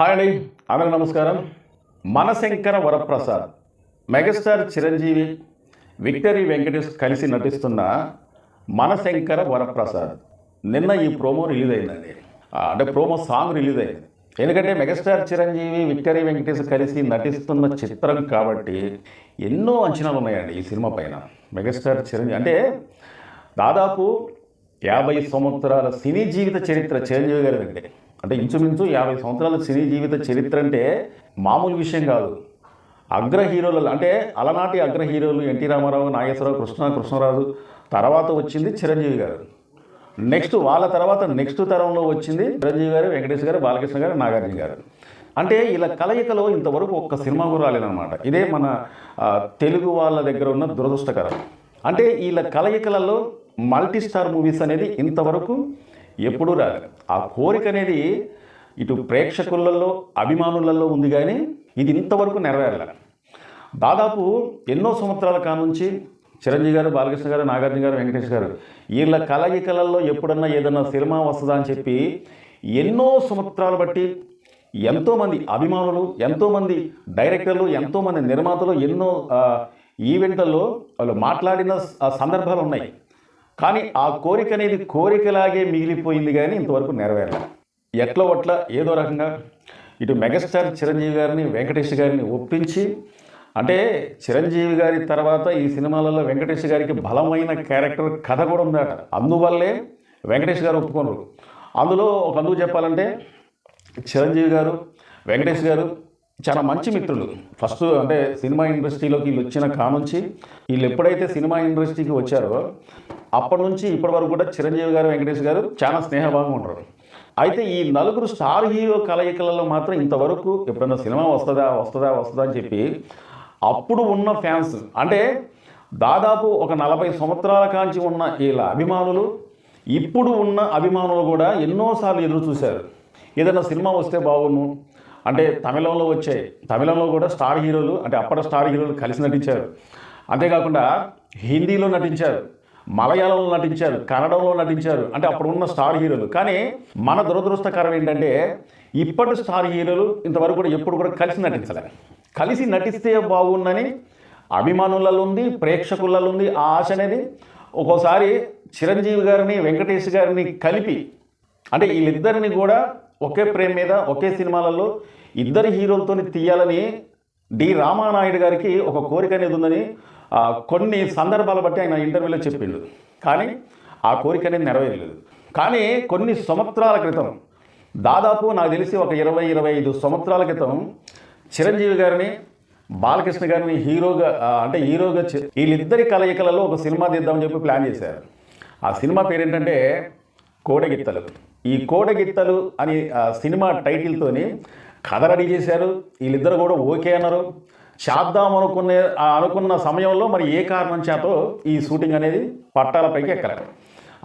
Hi అండి, అందరికీ నమస్కారం. మనశంకర వరప్రసాద్, మెగాస్టార్ చిరంజీవి, విక్టరీ వెంకటేష్ కలిసి నటిస్తున్న మనశంకర వరప్రసాద్ నిన్న ఈ ప్రోమో రిలీజ్ అయిందండి. అంటే ప్రోమో సాంగ్ రిలీజ్ అయింది. ఎందుకంటే మెగాస్టార్ చిరంజీవి, విక్టరీ వెంకటేష్ కలిసి నటిస్తున్న చిత్రం కాబట్టి ఎన్నో అంచనాలు ఉన్నాయండి ఈ సినిమా పైన. మెగాస్టార్ చిరంజీవి అంటే దాదాపు 50 సంవత్సరాల సినీ జీవిత చరిత్ర చిరంజీవి గారి దగ్గర. అంటే ఇంచుమించు 50 సంవత్సరాల సినీ జీవిత చరిత్ర అంటే మామూలు విషయం కాదు. అగ్ర హీరోలు అంటే అలనాటి అగ్ర హీరోలు ఎన్టీ రామారావు, నాగేశ్వరరావు, కృష్ణరాజు తర్వాత వచ్చింది చిరంజీవి గారు. వాళ్ళ తర్వాత నెక్స్ట్ తరంలో వచ్చింది చిరంజీవి గారు, వెంకటేష్ గారు, బాలకృష్ణ గారు, నాగార్జున గారు. అంటే ఇలా కలయికలో ఇంతవరకు ఒక్క సినిమా కూడా రాలేదన్నమాట. ఇదే మన తెలుగు వాళ్ళ దగ్గర ఉన్న దురదృష్టకరం. అంటే వీళ్ళ కలయికలలో మల్టీ స్టార్ మూవీస్ అనేది ఇంతవరకు ఎప్పుడూ రాలేదు. ఆ కోరిక అనేది ఇటు ప్రేక్షకులలో, అభిమానులలో ఉంది, కానీ ఇది ఇంతవరకు నెరవేరలేదు. దాదాపు ఎన్నో సంవత్సరాల కానుంచి చిరంజీవి గారు, బాలకృష్ణ గారు, నాగార్జున గారు, వెంకటేష్ గారు వీళ్ళ కలయికలలో ఎప్పుడన్నా ఏదన్నా సినిమా వస్తుందా అని చెప్పి ఎన్నో సంవత్సరాలు బట్టి ఎంతోమంది అభిమానులు, ఎంతోమంది డైరెక్టర్లు, ఎంతోమంది నిర్మాతలు ఎన్నో ఈవెంట్లలో వాళ్ళు మాట్లాడిన సందర్భాలు ఉన్నాయి. కానీ ఆ కోరిక అనేది కోరికలాగే మిగిలిపోయింది, కానీ ఇంతవరకు నెరవేరలేదు. ఎట్లా ఏదో రకంగా ఇటు మెగాస్టార్ చిరంజీవి గారిని, వెంకటేష్ గారిని ఒప్పించి, అంటే చిరంజీవి గారి తర్వాత ఈ సినిమాలలో వెంకటేష్ గారికి బలమైన క్యారెక్టర్ కథ కూడా ఉందట. అందువల్లే వెంకటేష్ గారు ఒప్పుకోరు. అందుకు చెప్పాలంటే చిరంజీవి గారు, వెంకటేష్ గారు చాలా మంచి మిత్రులు. ఫస్ట్ అంటే సినిమా ఇండస్ట్రీలోకి వీళ్ళు వచ్చిన కానుంచి, వీళ్ళు ఎప్పుడైతే సినిమా ఇండస్ట్రీకి వచ్చారో అప్పటి నుంచి ఇప్పటి వరకు కూడా చిరంజీవి గారు, వెంకటేష్ గారు చాలా స్నేహభాగంగా ఉంటారు. అయితే ఈ నలుగురు స్టార్ హీరో కలయికలలో మాత్రం ఇంతవరకు ఎప్పుడన్నా సినిమా వస్తుందా అని చెప్పి అప్పుడు ఉన్న ఫ్యాన్స్, అంటే దాదాపు ఒక 40 సంవత్సరాల కాంచి ఉన్న వీళ్ళ అభిమానులు, ఇప్పుడు ఉన్న అభిమానులు కూడా ఎన్నోసార్లు ఎదురు చూశారు. ఏదైనా సినిమా వస్తే బాగుండు అంటే తమిళంలో కూడా స్టార్ హీరోలు, అంటే అప్పటి స్టార్ హీరోలు కలిసి నటించారు. అంతేకాకుండా హిందీలో నటించారు, మలయాళంలో నటించారు, కన్నడంలో నటించారు. అంటే అప్పుడు ఉన్న స్టార్ హీరోలు. కానీ మన దురదృష్టకరం ఏంటంటే ఇప్పటి స్టార్ హీరోలు ఇంతవరకు కూడా ఎప్పుడు కూడా కలిసి నటించలేదు. కలిసి నటిస్తే బాగుందని అభిమానులలో ఉంది, ప్రేక్షకులలో ఉంది ఆ ఆశ అనేది. ఒక్కోసారి చిరంజీవి గారిని, వెంకటేష్ గారిని కలిపి, అంటే వీళ్ళిద్దరిని కూడా ఒకే ప్రేమ మీద ఒకే సినిమాలలో ఇద్దరు హీరోలతో తీయాలని డి రామానాయుడు గారికి ఒక కోరిక అనేది ఉందని కొన్ని సందర్భాలు బట్టి ఆయన ఇంటర్వ్యూలో చెప్పిండు. కానీ ఆ కోరిక అనేది నెరవేరలేదు. కానీ కొన్ని సంవత్సరాల క్రితం, దాదాపు నాకు తెలిసి ఒక 20-25 సంవత్సరాల క్రితం చిరంజీవి గారిని, బాలకృష్ణ గారిని హీరోగా వీళ్ళిద్దరి కలయికలలో ఒక సినిమా తీద్దామని చెప్పి ప్లాన్ చేశారు. ఆ సినిమా పేరేంటంటే కోడగిత్తలు. ఈ కోడగిత్తలు అని సినిమా టైటిల్తోని కథ రెడీ చేశారు. వీళ్ళిద్దరు కూడా ఓకే అన్నారు. చేద్దాం అనుకున్న సమయంలో మరి ఏ కారణం చేతో ఈ షూటింగ్ అనేది పట్టాలపైకి ఎక్కలేదు.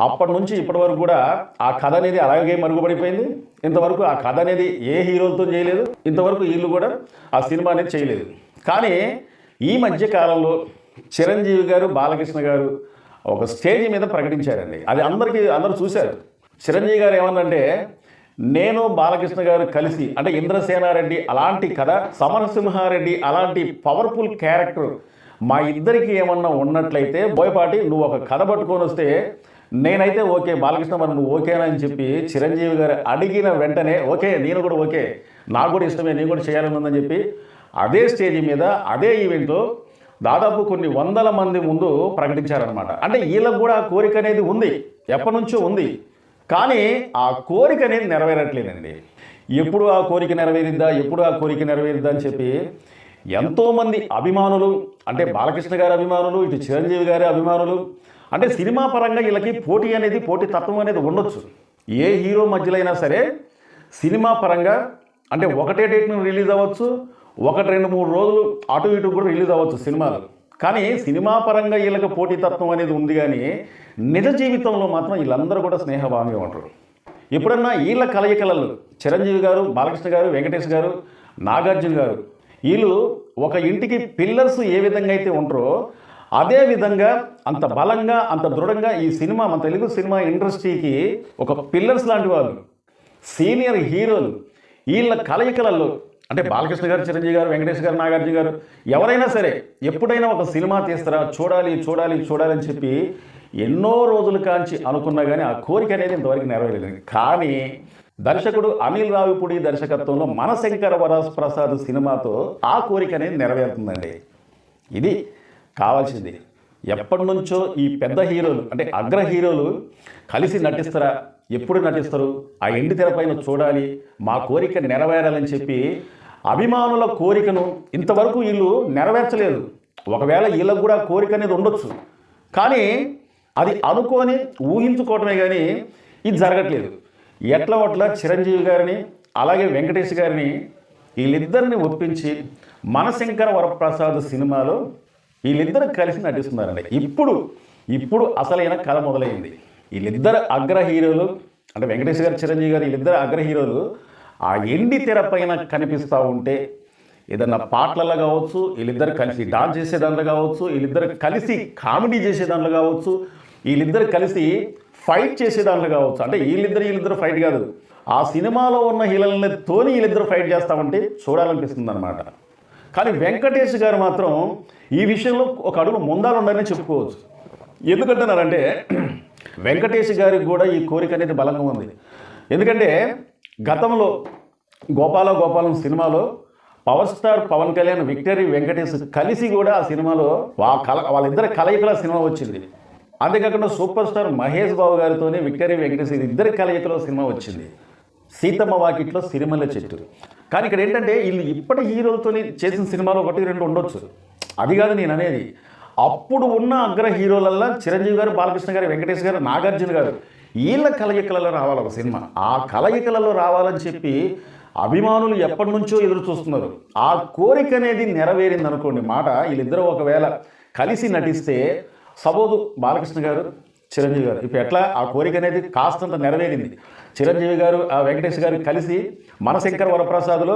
అప్పటి నుంచి ఇప్పటి వరకు కూడా ఆ కథ అనేది అలాగే మరుగుపడిపోయింది. ఇంతవరకు ఆ కథ అనేది ఏ హీరోలతో చేయలేదు. ఇంతవరకు వీళ్ళు కూడా ఆ సినిమా అనేది చేయలేదు. కానీ ఈ మధ్య కాలంలో చిరంజీవి గారు, బాలకృష్ణ గారు ఒక స్టేజ్ మీద ప్రకటించారండి. అది అందరూ చూశారు. చిరంజీవి గారు ఏమన్నంటే, నేను బాలకృష్ణ గారు కలిసి, అంటే ఇంద్రసేనారెడ్డి అలాంటి కథ, సమరసింహారెడ్డి అలాంటి పవర్ఫుల్ క్యారెక్టర్ మా ఇద్దరికి ఏమన్నా ఉన్నట్లయితే, బోయపాటి నువ్వు ఒక కథ పట్టుకొని వస్తే నేనైతే ఓకే, బాలకృష్ణ మరి నువ్వు ఓకేనా అని చెప్పి చిరంజీవి గారు అడిగిన వెంటనే ఓకే, నేను కూడా ఓకే, నాకు కూడా ఇష్టమే, నేను కూడా చేయాలని ఉందని చెప్పి అదే స్టేజ్ మీద అదే ఈవెంట్లో దాదాపు కొన్ని 100 మంది ముందు ప్రకటించారనమాట. అంటే వీళ్ళకు కూడా ఆ కోరిక అనేది ఉంది, ఎప్పటి నుంచో ఉంది. కానీ ఆ కోరిక అనేది నెరవేరట్లేదండి. ఎప్పుడు ఆ కోరిక నెరవేరిద్దా అని చెప్పి ఎంతోమంది అభిమానులు, అంటే బాలకృష్ణ గారి అభిమానులు, ఇటు చిరంజీవి గారి అభిమానులు, అంటే సినిమా పరంగా వీళ్ళకి పోటీ తత్వం అనేది ఉండొచ్చు. ఏ హీరో మధ్యలో అయినా సరే సినిమా పరంగా అంటే ఒకటే డేట్ను రిలీజ్ అవ్వచ్చు, 1-2-3 రోజులు అటు ఇటు కూడా రిలీజ్ అవ్వచ్చు సినిమాలు. కానీ సినిమా పరంగా వీళ్ళకి పోటీతత్వం అనేది ఉంది, కానీ నిజ జీవితంలో మాత్రం వీళ్ళందరూ కూడా స్నేహభావంగా ఉంటారు. ఎప్పుడన్నా వీళ్ళ కలయికలలో చిరంజీవి గారు, బాలకృష్ణ గారు, వెంకటేష్ గారు, నాగార్జున గారు వీళ్ళు ఒక ఇంటికి పిల్లర్స్ ఏ విధంగా అయితే ఉంటారో అదే విధంగా అంత బలంగా, అంత దృఢంగా ఈ సినిమా, మన తెలుగు సినిమా ఇండస్ట్రీకి ఒక పిల్లర్స్ లాంటి వాళ్ళు, సీనియర్ హీరోలు వీళ్ళ కలయికలలో అంటే బాలకృష్ణ గారు, చిరంజీవి గారు, వెంకటేష్ గారు, నాగార్జున గారు ఎవరైనా సరే ఎప్పుడైనా ఒక సినిమా తీస్తారా, చూడాలి చూడాలి చూడాలి అని చెప్పి ఎన్నో రోజుల కాంచి అనుకున్నా కానీ ఆ కోరిక అనేది ఇంతవరకు నెరవేరలేదు. కానీ దర్శకుడు అనిల్ రావిపూడి దర్శకత్వంలో మనశంకర వరప్రసాద్ సినిమాతో ఆ కోరిక అనేది నెరవేరుతుందండి. ఇది కావాల్సింది. ఎప్పటి నుంచో ఈ పెద్ద హీరోలు అంటే అగ్ర హీరోలు కలిసి నటిస్తారా, ఎప్పుడు నటిస్తారు, ఆ ఎండి తెరపైన చూడాలి, మా కోరిక నెరవేరాలని చెప్పి అభిమానుల కోరికను ఇంతవరకు వీళ్ళు నెరవేర్చలేదు. ఒకవేళ వీళ్ళకు కూడా కోరిక అనేది ఉండొచ్చు, కానీ అది అనుకొని ఊహించుకోవటమే కానీ ఇది జరగట్లేదు. ఎట్లా ఒట్లా చిరంజీవి గారిని అలాగే వెంకటేష్ గారిని వీళ్ళిద్దరిని ఒప్పించి మనశంకర వరప్రసాద్ సినిమాలో వీళ్ళిద్దరు కలిసి నటిస్తున్నారండి. ఇప్పుడు అసలైన కథ మొదలైంది. వీళ్ళిద్దరు అగ్ర హీరోలు అంటే వెంకటేష్ గారు, చిరంజీవి గారు వీళ్ళిద్దరు అగ్ర హీరోలు ఆ ఎండి తెర పైన కనిపిస్తూ ఉంటే ఏదన్నా పాటలలో కావచ్చు, వీళ్ళిద్దరు కలిసి డాన్స్ చేసే దాంట్లో కావచ్చు, వీళ్ళిద్దరు కలిసి కామెడీ చేసే దాంట్లో కావచ్చు, వీళ్ళిద్దరు కలిసి ఫైట్ చేసే దాంట్లో కావచ్చు. అంటే వీళ్ళిద్దరు ఫైట్ కాదు, ఆ సినిమాలో ఉన్న హీరోలతోని వీళ్ళిద్దరు ఫైట్ చేస్తామంటే చూడాలనిపిస్తుంది అనమాట. కానీ వెంకటేష్ గారు మాత్రం ఈ విషయంలో ఒక అడుగు ముందాలు ఉండాలని చెప్పుకోవచ్చు. ఎందుకంటున్నారంటే వెంకటేష్ గారికి కూడా ఈ కోరిక అనేది బలంగా ఉంది. ఎందుకంటే గతంలో గోపాలం సినిమాలో power star Pawan Kalyan, victory Venkatesh కలిసి కూడా ఆ సినిమాలో వాళ్ళిద్దరి కలయికల సినిమా వచ్చింది. అంతేకాకుండా సూపర్ స్టార్ మహేష్ బాబు గారితోనే విక్టరీ వెంకటేష్ ఇద్దరి కలయికలో సినిమా వచ్చింది, సీతమ్మ వాకిట్లో సిరిమల్ల చెట్టు. కానీ ఇక్కడ ఏంటంటే వీళ్ళు ఇప్పటి హీరోలతో చేసిన సినిమాలో 1-2 ఉండొచ్చు, అది కాదు నేను అనేది. అప్పుడు ఉన్న అగ్ర హీరోలల్లో చిరంజీవి గారు, బాలకృష్ణ గారు, వెంకటేష్ గారు, నాగార్జున గారు వీళ్ళ కలయికలలో రావాలి ఒక సినిమా. ఆ కలయికలలో రావాలని చెప్పి అభిమానులు ఎప్పటి నుంచో ఎదురు చూస్తున్నారు. ఆ కోరిక అనేది నెరవేరింది అనుకోండి మాట. వీళ్ళిద్దరూ ఒకవేళ కలిసి నటిస్తే సపోజు బాలకృష్ణ గారు, చిరంజీవి గారు ఇప్పుడు ఎట్లా ఆ కోరిక అనేది కాస్తంత నెరవేరింది. చిరంజీవి గారు, ఆ వెంకటేష్ గారు కలిసి మనశంకర వరప్రసాద్లో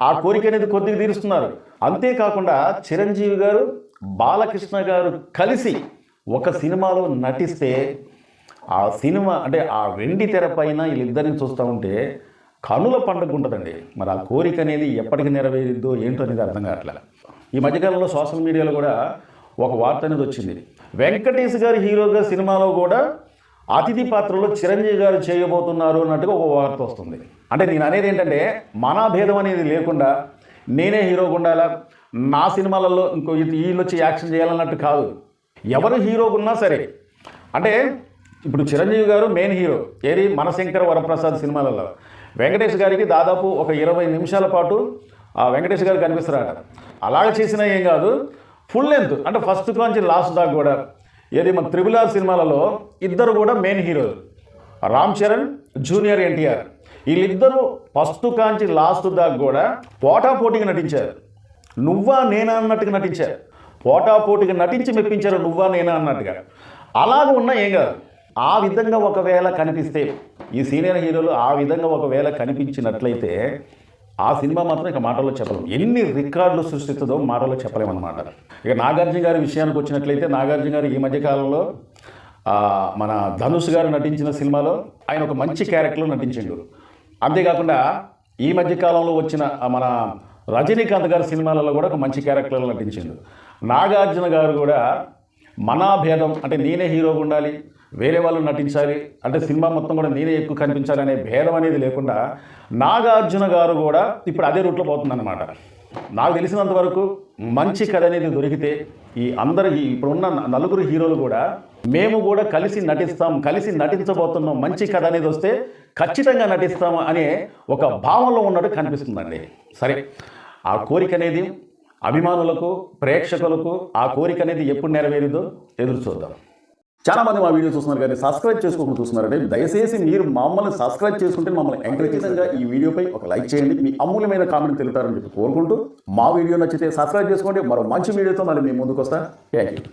ఆ కోరిక అనేది కొద్దిగా తీరుస్తున్నారు. అంతేకాకుండా చిరంజీవి గారు, బాలకృష్ణ గారు కలిసి ఒక సినిమాలో నటిస్తే ఆ సినిమా అంటే ఆ వెండి తెర పైన వీళ్ళిద్దరిని చూస్తూ ఉంటే కనుల పండుగ ఉంటుందండి. మరి ఆ కోరిక అనేది ఎప్పటికి నెరవేరిద్దో ఏంటో అనేది అర్థం కావట్లేదు. ఈ మధ్యకాలంలో సోషల్ మీడియాలో కూడా ఒక వార్త అనేది వచ్చింది. వెంకటేష్ గారి హీరోగా సినిమాలో కూడా అతిథి పాత్రలో చిరంజీవి గారు చేయబోతున్నారు అన్నట్టుగా ఒక వార్త వస్తుంది. అంటే నేను అనేది ఏంటంటే మనాభేదం అనేది లేకుండా నేనే హీరోగా ఉండాలా, నా సినిమాలలో ఇంకో వీళ్ళు వచ్చి యాక్షన్ చేయాలన్నట్టు కాదు. ఎవరు హీరోగా ఉన్నా సరే, అంటే ఇప్పుడు చిరంజీవి గారు మెయిన్ హీరో ఏది మనశంకర వరప్రసాద్ సినిమాలలో, వెంకటేష్ గారికి దాదాపు ఒక 20 నిమిషాల పాటు ఆ వెంకటేష్ గారు కనిపిస్తారట. అలాగ చేసినా ఏం కాదు, ఫుల్ లెంత్ అంటే ఫస్ట్ నుంచి లాస్ట్ దాకా కూడా ఏది మన త్రిబుల్ ఆర్ సినిమాలలో ఇద్దరు కూడా మెయిన్ హీరోలు, రామ్ చరణ్, జూనియర్ ఎన్టీఆర్ వీళ్ళిద్దరూ ఫస్ట్ కాంచి లాస్ట్ దాకా కూడా పోటాపోటీగా నటించారు. నువ్వా నేనా అన్నట్టుగా నటించారు, పోటాపోటీగా నటించి మెప్పించారు, నువ్వా నేనా అన్నట్టుగా. అలాగ ఉన్నా ఏం కాదు. ఆ విధంగా ఒకవేళ కనిపిస్తే ఈ సీనియర్ హీరోలు ఆ విధంగా ఒకవేళ కనిపించినట్లయితే ఆ సినిమా మాత్రం ఇక మాటల్లో చెప్పలేము, ఎన్ని రికార్డులు సృష్టిస్తుందో మాటల్లో చెప్పలేమన్నమాట. ఇక నాగార్జున గారి విషయానికి వచ్చినట్లయితే నాగార్జున గారు ఈ మధ్యకాలంలో మన ధనుష్ గారు నటించిన సినిమాలో ఆయన ఒక మంచి క్యారెక్టర్లో నటించిండు. అంతేకాకుండా ఈ మధ్యకాలంలో వచ్చిన మన రజనీకాంత్ గారి సినిమాలలో కూడా ఒక మంచి క్యారెక్టర్లో నటించిండు. నాగార్జున గారు కూడా మనాభేదం అంటే నేనే హీరోగా ఉండాలి, వేరే వాళ్ళు నటించాలి, అంటే సినిమా మొత్తం కూడా నేనే ఎక్కువ కనిపించాలి అనే భేదం అనేది లేకుండా నాగార్జున గారు కూడా ఇప్పుడు అదే రూట్లో పోతుందన్నమాట. నాకు తెలిసినంత వరకు మంచి కథ అనేది దొరికితే ఇప్పుడున్న నలుగురు హీరోలు కూడా మేము కూడా కలిసి నటిస్తాం, కలిసి నటించబోతున్నాం, మంచి కథ అనేది వస్తే ఖచ్చితంగా నటిస్తాము అనే ఒక భావంలో ఉన్నట్టు కనిపిస్తుందండి. సరే, ఆ కోరిక అనేది అభిమానులకు, ప్రేక్షకులకు ఆ కోరిక అనేది ఎప్పుడు నెరవేరుదో ఎదురు చూద్దాం. చాలామంది మా వీడియో చూస్తున్నారు కానీ సబ్స్క్రైబ్ చేసుకోకుండా చూస్తున్నారంటే దయచేసి మీరు మమ్మల్ని సబ్స్క్రైబ్ చేసుకుంటే మమ్మల్ని ఎంకరేజ్ చేసేందుగా ఈ వీడియోపై ఒక లైక్ చేయండి, మీ అమూల్యమైన కామెంట్ తెలుపుతారని చెప్పి కోరుకుంటూ మా వీడియో నచ్చితే సబ్స్క్రైబ్ చేసుకోండి. మరో మంచి వీడియోతో మళ్ళీ మేము ముందుకు వస్తాం. Thank you.